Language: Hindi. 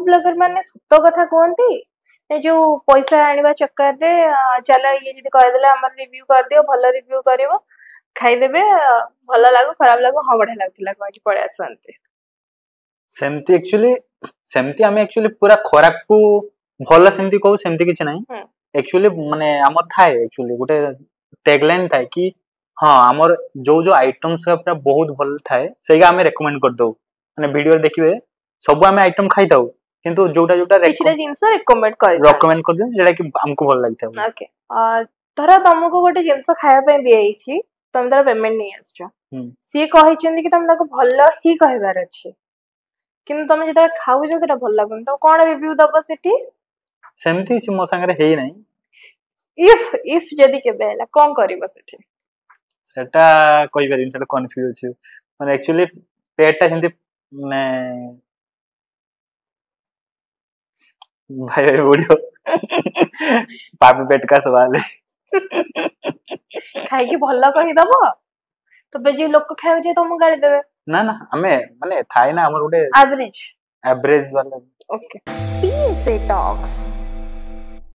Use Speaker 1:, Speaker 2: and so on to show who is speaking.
Speaker 1: ब्लॉगर माने सत कथा कहती जो पैसा आनिबा चक्कर रे चल ये जदी कह देला हमर रिव्यू कर दियो भल रिव्यू करिवो खाइदेबे भल लागो खराब लागो हाँ बढ़िया लागथिला कहि पळे आसंते
Speaker 2: सेमती एक्चुअली पूरा खराब को भल सेमती कहू सेमती किछि नाही एक्चुअली माने हमर थाए एक्चुअली गोटे टैगलाइन थाए कि हाँ हमर जो आइटम्स पूरा बहुत भल थाए सेगा हमें रेकमेंड कर दो माने वीडियो रे देखिबे सब हमें आइटम खाइ ताऊ किंतु जोटा
Speaker 1: किछले जिंस रेकमेंड
Speaker 2: कर दे जेडा कि हमको भल लागथाय
Speaker 1: ओके धर तुमको गोटे जिंस खाया पे दियाइछि तुम तार पेमेंट नहीं आछो सी कहिचंदी कि तुम ताको भल ही कहबार अछि किंतु तुम जेता खाउ जो सेटा भल लागन तो कोन रिव्यू दबो सेठी
Speaker 2: सेमती मो संगे हेई नाही
Speaker 1: इफ जदी के बेला कोन करबो सेठी
Speaker 2: सेटा कहि परिन सेटा कंफ्यूज छु माने एक्चुअली पेटटा सेमती माने भाई वीडियो पापी पेट का सवाल है
Speaker 1: खाई के भल कहि दबो तो बेजी लोक खाइ जे तुम गाली देबे
Speaker 2: ना हमें माने थाई ना हमर गोटे
Speaker 1: एवरेज
Speaker 2: वाला
Speaker 1: ओके पीएसए टॉक्स